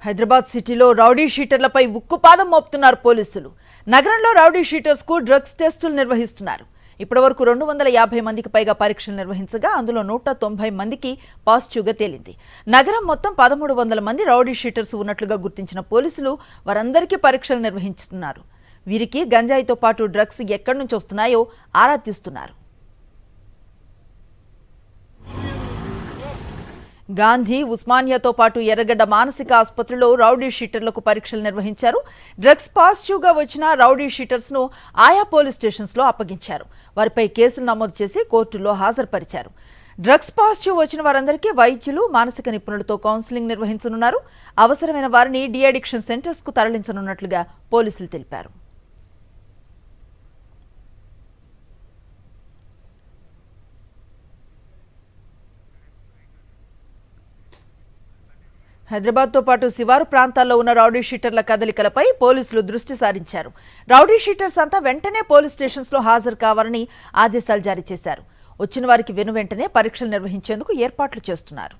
హైదరాబాద్ సిటీలో రౌడీ షీటర్లపై ఉక్కుపాదం మోపుతున్నారు పోలీసులు. నగరంలో రౌడీ షీటర్స్ కు డ్రగ్స్ టెస్టులు నిర్వహిస్తున్నారు. ఇప్పటివరకు 250 మందికి పైగా పరీక్షలు నిర్వహించగా అందులో 190 మందికి పాజిటివ్గా తేలింది. నగరం మొత్తం 1300 మంది రౌడీ షీటర్స్ ఉన్నట్లుగా గుర్తించిన పోలీసులు వారందరికీ పరీక్షలు నిర్వహిస్తున్నారు. వీరికి గంజాయితో పాటు డ్రగ్స్ ఎక్కడి నుంచి వస్తున్నాయో ఆరా తీస్తున్నారు. గాంధీ, ఉస్మానియాతో పాటు ఎర్రగడ్డ మానసిక ఆసుపత్రిలో రౌడీ షీటర్లకు పరీక్షలు నిర్వహించారు. డ్రగ్స్ పాజిటివ్గా వచ్చిన రౌడీ షీటర్స్ ను ఆయా పోలీస్ స్టేషన్స్ లో అప్పగించారు. వారిపై కేసులు నమోదు చేసి కోర్టులో హాజరుపరిచారు. డ్రగ్స్ పాజిటివ్ వచ్చిన వారందరికీ వైద్యులు, మానసిక నిపుణులతో కౌన్సిలింగ్ నిర్వహించనున్నారు. అవసరమైన వారిని డి అడిక్షన్ సెంటర్స్ కు తరలించనున్నట్లుగా పోలీసులు తెలిపారు. హైదరాబాద్తో పాటు శివారు ప్రాంతాల్లో ఉన్న రౌడీ షీటర్ల కదలికలపై పోలీసులు దృష్టి సారించారు. రౌడీ షీటర్స్ అంతా వెంటనే పోలీస్ స్టేషన్స్లో హాజరు కావాలని ఆదేశాలు జారీ చేశారు. వచ్చిన వారికి వెనువెంటనే పరీక్షలు నిర్వహించేందుకు ఏర్పాట్లు చేస్తున్నారు.